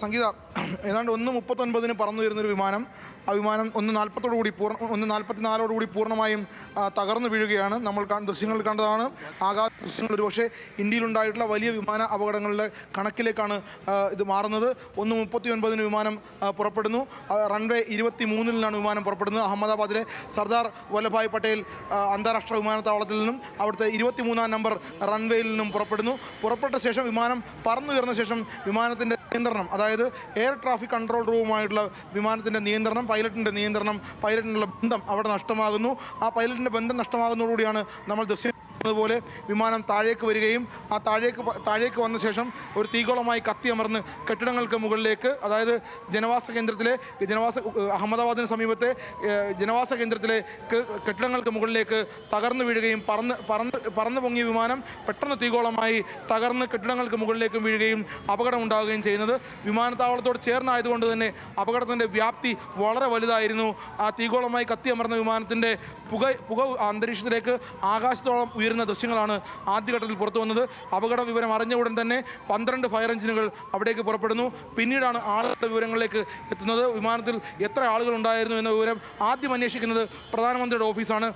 സംഗീത ഏതാണ്ട് 1:39 പറന്നു വരുന്നൊരു വിമാനം, ആ വിമാനം 1:44 പൂർണ്ണമായും തകർന്നു വീഴുകയാണ്. നമ്മൾ ദൃശ്യങ്ങൾ കണ്ടതാണ്. ആകാശ ദൃശ്യങ്ങൾ ഒരുപക്ഷെ ഇന്ത്യയിലുണ്ടായിട്ടുള്ള വലിയ വിമാന അപകടങ്ങളുടെ കണക്കിലേക്കാണ് ഇത് മാറുന്നത്. 1:39 വിമാനം പുറപ്പെടുന്നു. റൺവേ 23-ലാണ് വിമാനം പുറപ്പെടുന്നത്. അഹമ്മദാബാദിലെ സർദാർ വല്ലഭായ് പട്ടേൽ അന്താരാഷ്ട്ര വിമാനത്താവളത്തിൽ നിന്നും അവിടുത്തെ 23-ാം നമ്പർ റൺവേയിൽ നിന്നും പുറപ്പെടുന്നു. പുറപ്പെട്ട ശേഷം വിമാനം പറന്നുയർന്ന ശേഷം വിമാനത്തിൻ്റെ നിയന്ത്രണം, അതായത് എയർ ട്രാഫിക് കൺട്രോൾ റൂമുമായിട്ടുള്ള വിമാനത്തിൻ്റെ നിയന്ത്രണം, പൈലറ്റിനുള്ള ബന്ധം അവിടെ നഷ്ടമാകുന്നു. ആ പൈലറ്റിൻ്റെ ബന്ധം നഷ്ടമാകുന്നതോടുകൂടിയാണ് നമ്മൾ പോലെ വിമാനം താഴേക്ക് വരികയും ആ താഴേക്ക് വന്ന ശേഷം ഒരു തീഗോളമായി കത്തിയമർന്ന് കെട്ടിടങ്ങൾക്ക് മുകളിലേക്ക്, അതായത് അഹമ്മദാബാദിന് സമീപത്തെ ജനവാസ കേന്ദ്രത്തിലേക്ക് കെട്ടിടങ്ങൾക്ക് മുകളിലേക്ക് തകർന്നു വീഴുകയും പറന്നു പൊങ്ങിയ വിമാനം പെട്ടെന്ന് തീഗോളമായി തകർന്ന് കെട്ടിടങ്ങൾക്ക് മുകളിലേക്ക് വീഴുകയും അപകടം ഉണ്ടാവുകയും ചെയ്യുന്നത്. വിമാനത്താവളത്തോട് ചേർന്നായതുകൊണ്ട് തന്നെ അപകടത്തിൻ്റെ വ്യാപ്തി വളരെ വലുതായിരുന്നു. ആ തീഗോളമായി കത്തിയമർന്ന വിമാനത്തിൻ്റെ പുക അന്തരീക്ഷത്തിലേക്ക് ആകാശത്തോളം ഉയർന്ന ദൃശ്യങ്ങളാണ് ആദ്യഘട്ടത്തിൽ പുറത്തു വന്നത്. അപകട വിവരം അറിഞ്ഞ ഉടൻ തന്നെ 12 ഫയർ എഞ്ചിനുകൾ അവിടേക്ക് പുറപ്പെടുന്നു. പിന്നീടാണ് ആളുകളുടെ വിവരങ്ങളിലേക്ക് എത്തുന്നത്. വിമാനത്തിൽ എത്ര ആളുകൾ ഉണ്ടായിരുന്നു എന്ന വിവരം ആദ്യം അന്വേഷിക്കുന്നത് പ്രധാനമന്ത്രിയുടെ ഓഫീസാണ്.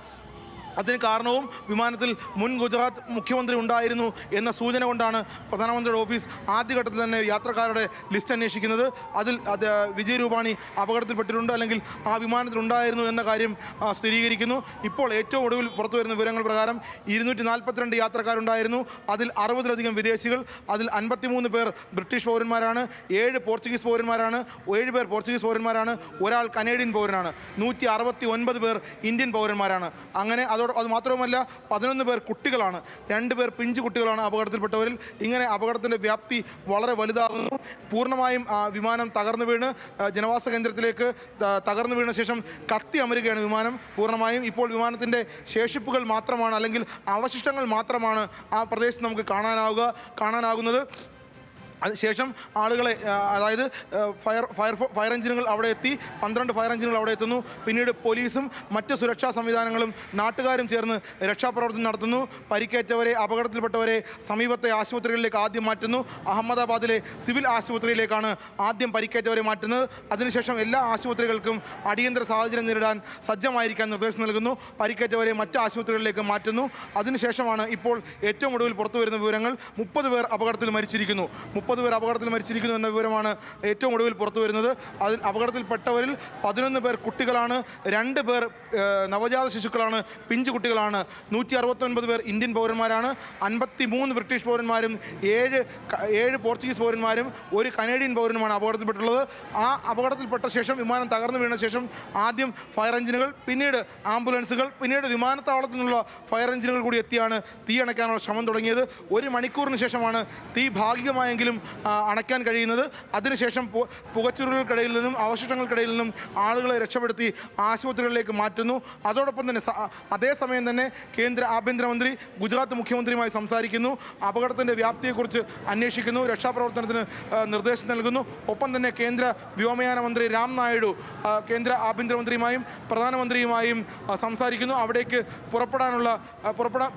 അതിന് കാരണവും വിമാനത്തിൽ മുൻ ഗുജറാത്ത് മുഖ്യമന്ത്രി ഉണ്ടായിരുന്നു എന്ന സൂചന കൊണ്ടാണ് പ്രധാനമന്ത്രിയുടെ ഓഫീസ് ആദ്യഘട്ടത്തിൽ തന്നെ യാത്രക്കാരുടെ ലിസ്റ്റ് അന്വേഷിക്കുന്നത്. അതിൽ വിജയ് രൂപാണി അപകടത്തിൽപ്പെട്ടിട്ടുണ്ട്, അല്ലെങ്കിൽ ആ വിമാനത്തിൽ ഉണ്ടായിരുന്നു എന്ന കാര്യം സ്ഥിരീകരിക്കുന്നു. ഇപ്പോൾ ഏറ്റവും ഒടുവിൽ പുറത്തു വരുന്ന വിവരങ്ങൾ പ്രകാരം 242 യാത്രക്കാരുണ്ടായിരുന്നു. അതിൽ 60-ലധികം വിദേശികൾ, അതിൽ 53 പേർ ബ്രിട്ടീഷ് പൗരന്മാരാണ്, 7 പോർച്ചുഗീസ് പൗരന്മാരാണ്, 7 പേർ പോർച്ചുഗീസ് പൗരന്മാരാണ്, ഒരാൾ കനേഡിയൻ പൗരനാണ്, 169 പേർ ഇന്ത്യൻ പൗരന്മാരാണ്. അങ്ങനെ അത് മാത്രവുമല്ല 11 പേർ കുട്ടികളാണ്, 2 പേർ പിഞ്ചു കുട്ടികളാണ് അപകടത്തിൽപ്പെട്ടവരിൽ. ഇങ്ങനെ അപകടത്തിൻ്റെ വ്യാപ്തി വളരെ വലുതാകുന്നു. പൂർണ്ണമായും വിമാനം തകർന്നു വീണ് ജനവാസ കേന്ദ്രത്തിലേക്ക് തകർന്നു വീണ ശേഷം കത്തി അമരുകയാണ് വിമാനം പൂർണ്ണമായും. ഇപ്പോൾ വിമാനത്തിൻ്റെ ശേഷിപ്പുകൾ മാത്രമാണ്, അല്ലെങ്കിൽ അവശിഷ്ടങ്ങൾ മാത്രമാണ് ആ പ്രദേശത്ത് നമുക്ക് കാണാനാകുന്നത്. അതിനുശേഷം ആളുകളെ, അതായത് ഫയർ എഞ്ചിനുകൾ അവിടെ എത്തി, 12 ഫയർ എഞ്ചിനുകൾ അവിടെ എത്തുന്നു. പിന്നീട് പോലീസും മറ്റ് സുരക്ഷാ സംവിധാനങ്ങളും നാട്ടുകാരും ചേർന്ന് രക്ഷാപ്രവർത്തനം നടത്തുന്നു. പരിക്കേറ്റവരെ, അപകടത്തിൽപ്പെട്ടവരെ സമീപത്തെ ആശുപത്രികളിലേക്ക് ആദ്യം മാറ്റുന്നു. അഹമ്മദാബാദിലെ സിവിൽ ആശുപത്രിയിലേക്കാണ് ആദ്യം പരിക്കേറ്റവരെ മാറ്റുന്നത്. അതിനുശേഷം എല്ലാ ആശുപത്രികൾക്കും അടിയന്തര സാഹചര്യം നേരിടാൻ സജ്ജമായിരിക്കാൻ നിർദ്ദേശം നൽകുന്നു. പരിക്കേറ്റവരെ മറ്റ് ആശുപത്രികളിലേക്ക് മാറ്റുന്നു. അതിനുശേഷമാണ് ഇപ്പോൾ ഏറ്റവും ഒടുവിൽ പുറത്തു വരുന്ന വിവരങ്ങൾ 30 പേർ അപകടത്തിൽ മരിച്ചിരിക്കുന്നു. 30 പേർ അപകടത്തിൽ മരിച്ചിരിക്കുന്നു എന്ന വിവരമാണ് ഏറ്റവും ഒടുവിൽ പുറത്തു വരുന്നത്. അതിൽ അപകടത്തിൽപ്പെട്ടവരിൽ 11 പേർ കുട്ടികളാണ്, 2 പേർ നവജാത ശിശുക്കളാണ്, പിഞ്ചു കുട്ടികളാണ്. 169 പേർ ഇന്ത്യൻ പൗരന്മാരാണ്, 53 ബ്രിട്ടീഷ് പൗരന്മാരും 7 പോർച്ചുഗീസ് പൗരന്മാരും 1 കനേഡിയൻ പൗരനുമാണ് അപകടത്തിൽപ്പെട്ടുള്ളത്. ആ അപകടത്തിൽപ്പെട്ട ശേഷം, വിമാനം തകർന്നു വീണ ശേഷം ആദ്യം ഫയർ എഞ്ചിനുകൾ, പിന്നീട് ആംബുലൻസുകൾ, പിന്നീട് വിമാനത്താവളത്തിൽ നിന്നുള്ള ഫയർ എഞ്ചിനുകൾ കൂടി എത്തിയാണ് തീ അണയ്ക്കാനുള്ള ശ്രമം തുടങ്ങിയത്. 1 മണിക്കൂറിന് ശേഷമാണ് തീ ഭാഗികമായെങ്കിലും അണയ്ക്കാൻ കഴിയുന്നത്. അതിനുശേഷം പുകച്ചുരുളുകൾക്കിടയിൽ നിന്നും അവശിഷ്ടങ്ങൾക്കിടയിൽ നിന്നും ആളുകളെ രക്ഷപ്പെടുത്തി ആശുപത്രികളിലേക്ക് മാറ്റുന്നു. അതോടൊപ്പം തന്നെ അതേസമയം തന്നെ കേന്ദ്ര ആഭ്യന്തരമന്ത്രി ഗുജറാത്ത് മുഖ്യമന്ത്രിയുമായി സംസാരിക്കുന്നു. അപകടത്തിൻ്റെ വ്യാപ്തിയെക്കുറിച്ച് അന്വേഷിക്കുന്നു, രക്ഷാപ്രവർത്തനത്തിന് നിർദ്ദേശം നൽകുന്നു. ഒപ്പം തന്നെ കേന്ദ്ര വ്യോമയാന മന്ത്രി രാം നായിഡു കേന്ദ്ര ആഭ്യന്തരമന്ത്രിയുമായും പ്രധാനമന്ത്രിയുമായും സംസാരിക്കുന്നു. അവിടേക്ക്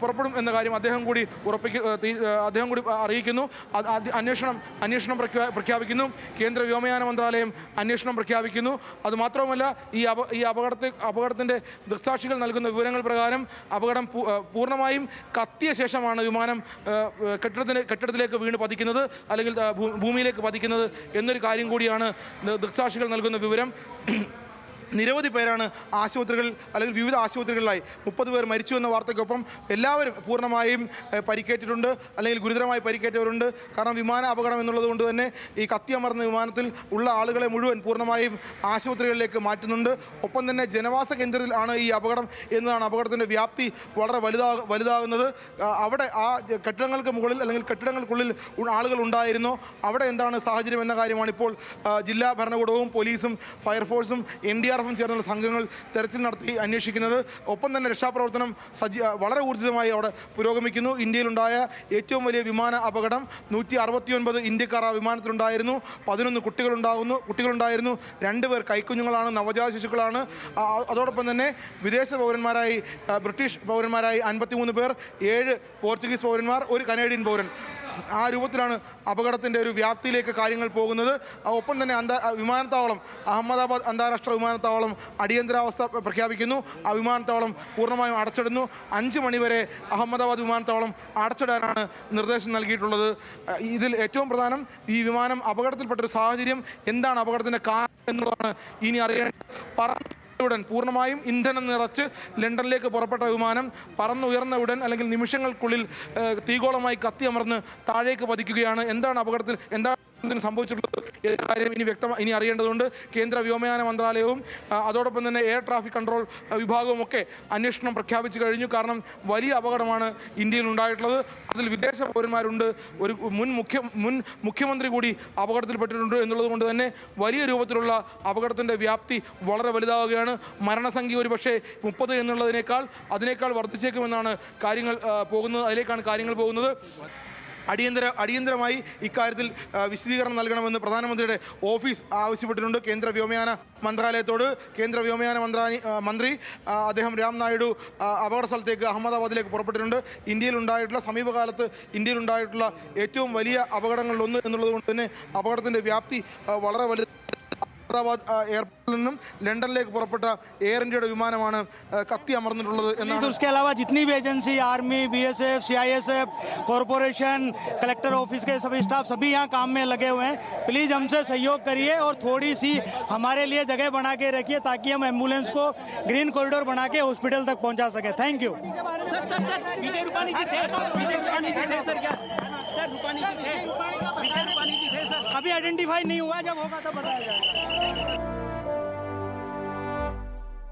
പുറപ്പെടും എന്ന കാര്യം അദ്ദേഹം കൂടി അറിയിക്കുന്നു. അന്വേഷണം പ്രഖ്യാപിക്കുന്നു. കേന്ദ്ര വ്യോമയാന മന്ത്രാലയം അന്വേഷണം പ്രഖ്യാപിക്കുന്നു. അതുമാത്രവുമല്ല, ഈ അപകടത്തിൻ്റെ ദൃക്സാക്ഷികൾ നൽകുന്ന വിവരങ്ങൾ പ്രകാരം അപകടം പൂർണ്ണമായും കത്തിയ ശേഷമാണ് വിമാനം കെട്ടിടത്തിലേക്ക് വീണ് പതിക്കുന്നത്, അല്ലെങ്കിൽ ഭൂമിയിലേക്ക് പതിക്കുന്നത് എന്നൊരു കാര്യം കൂടിയാണ് ദൃക്സാക്ഷികൾ നൽകുന്ന വിവരം. നിരവധി പേരാണ് അല്ലെങ്കിൽ വിവിധ ആശുപത്രികളിലായി 30 പേർ മരിച്ചു എന്ന വാർത്തയ്ക്കൊപ്പം എല്ലാവരും പൂർണ്ണമായും പരിക്കേറ്റിട്ടുണ്ട്, അല്ലെങ്കിൽ ഗുരുതരമായി പരിക്കേറ്റവരുണ്ട്. കാരണം വിമാന അപകടം എന്നുള്ളത് കൊണ്ട് തന്നെ ഈ കത്തിയമർന്ന വിമാനത്തിൽ ഉള്ള ആളുകളെ മുഴുവൻ പൂർണ്ണമായും ആശുപത്രികളിലേക്ക് മാറ്റുന്നുണ്ട്. ഒപ്പം തന്നെ ജനവാസ കേന്ദ്രത്തിൽ ആണ് ഈ അപകടം എന്നതാണ് അപകടത്തിൻ്റെ വ്യാപ്തി വളരെ വലുതാകുന്നത്. അവിടെ ആ കെട്ടിടങ്ങൾക്ക് മുകളിൽ, അല്ലെങ്കിൽ കെട്ടിടങ്ങൾക്കുള്ളിൽ ആളുകൾ ഉണ്ടായിരുന്നോ, അവിടെ എന്താണ് സാഹചര്യം എന്ന കാര്യമാണ് ഇപ്പോൾ ജില്ലാ ഭരണകൂടവും പോലീസും ഫയർഫോഴ്സും NDRF ചേർന്നുള്ള സംഘങ്ങൾ തെരച്ചിൽ നടത്തി അന്വേഷിക്കുന്നത്. ഒപ്പം തന്നെ രക്ഷാപ്രവർത്തനം വളരെ ഊർജിതമായി അവിടെ പുരോഗമിക്കുന്നു. ഇന്ത്യയിലുണ്ടായ ഏറ്റവും വലിയ വിമാന അപകടം, 169 ഇന്ത്യക്കാർ ആ വിമാനത്തിലുണ്ടായിരുന്നു, 11 കുട്ടികളുണ്ടായിരുന്നു, 2 പേർ കൈക്കുഞ്ഞുങ്ങളാണ്, നവജാത ശിശുക്കളാണ്. അതോടൊപ്പം തന്നെ വിദേശ പൗരന്മാരായി, ബ്രിട്ടീഷ് പൗരന്മാരായി 53 പേർ, 7 പോർച്ചുഗീസ് പൗരന്മാർ, 1 കനേഡിയൻ പൗരൻ. ആ രൂപത്തിലാണ് അപകടത്തിൻ്റെ ഒരു വ്യാപ്തിയിലേക്ക് കാര്യങ്ങൾ പോകുന്നത്. ഒപ്പം തന്നെ വിമാനത്താവളം അഹമ്മദാബാദ് അന്താരാഷ്ട്ര വിമാനത്താവളം അടിയന്തരാവസ്ഥ പ്രഖ്യാപിക്കുന്നു. ആ വിമാനത്താവളം പൂർണ്ണമായും അടച്ചിടുന്നു. 5 മണിവരെ അഹമ്മദാബാദ് വിമാനത്താവളം അടച്ചിടാനാണ് നിർദ്ദേശം നൽകിയിട്ടുള്ളത്. ഇതിൽ ഏറ്റവും പ്രധാനം ഈ വിമാനം അപകടത്തിൽപ്പെട്ടൊരു സാഹചര്യം എന്താണ്, അപകടത്തിൻ്റെ കാരണം എന്നുള്ളതാണ് ഇനി അറിയേണ്ടത്. ഉടൻ പൂർണ്ണമായും ഇന്ധനം നിറച്ച് ലണ്ടനിലേക്ക് പുറപ്പെട്ട വിമാനം പറന്നുയർന്ന ഉടൻ അല്ലെങ്കിൽ നിമിഷങ്ങൾക്കുള്ളിൽ തീഗോളമായി കത്തിയമർന്ന് താഴേക്ക് പതിക്കുകയാണ്. എന്താണ് അപകടത്തിൽ സംഭവിച്ചിട്ടുള്ളത് കാര്യം ഇനി അറിയേണ്ടതുണ്ട്. കേന്ദ്ര വ്യോമയാന മന്ത്രാലയവും അതോടൊപ്പം തന്നെ എയർ ട്രാഫിക് കൺട്രോൾ വിഭാഗവും ഒക്കെ അന്വേഷണം പ്രഖ്യാപിച്ചു കഴിഞ്ഞു. കാരണം വലിയ അപകടമാണ് ഇന്ത്യയിൽ ഉണ്ടായിട്ടുള്ളത്. അതിൽ വിദേശ പൗരന്മാരുണ്ട്, ഒരു മുൻ മുഖ്യമന്ത്രി കൂടി അപകടത്തിൽപ്പെട്ടിട്ടുണ്ട് എന്നുള്ളത് കൊണ്ട് തന്നെ വലിയ രൂപത്തിലുള്ള അപകടത്തിൻ്റെ വ്യാപ്തി വളരെ വലുതാവുകയാണ്. മരണസംഖ്യ ഒരു പക്ഷേ 30 അതിനേക്കാൾ വർദ്ധിച്ചേക്കുമെന്നാണ് അതിലേക്കാണ് കാര്യങ്ങൾ പോകുന്നത്. അടിയന്തരമായി ഇക്കാര്യത്തിൽ വിശദീകരണം നൽകണമെന്ന് പ്രധാനമന്ത്രിയുടെ ഓഫീസ് ആവശ്യപ്പെട്ടിട്ടുണ്ട് കേന്ദ്ര വ്യോമയാന മന്ത്രാലയത്തോട്. കേന്ദ്ര വ്യോമയാന മന്ത്രി അദ്ദേഹം രാം നായിഡു അപകട സ്ഥലത്തേക്ക് അഹമ്മദാബാദിലേക്ക് പുറപ്പെട്ടിട്ടുണ്ട്. സമീപകാലത്ത് ഇന്ത്യയിലുണ്ടായിട്ടുള്ള ഏറ്റവും വലിയ അപകടങ്ങളിലൊന്ന് എന്നുള്ളത് കൊണ്ട് തന്നെ അപകടത്തിൻ്റെ വ്യാപ്തി വളരെ വലുത്. അഹമ്മദാബാദ് എയർപോർട്ടിൽ നിന്നും ലണ്ടനിലേക്ക് പുറപ്പെട്ട എയർ ഇന്ത്യയുടെ വിമാനമാണ് കത്തി അമർന്നിട്ടുള്ളത് എന്നാണ്. उसके अलावा जितनी भी agency, army, BSF, CISF, corporation, collector office के सभी स्टाफ सभी यहाँ काम में लगे हुए हैं. प्लीज़ हमसे सहयोग करिए और थोड़ी सी हमारे लिए जगह बना के रखिए ताकि हम एम्बुलेंस को ग्रीन कॉरिडोर बना के हॉस्पिटल तक पहुँचा सके. Thank you. अभी आइडेंटिफाई नहीं हुआ, जब होगा तब बताया जाएगा.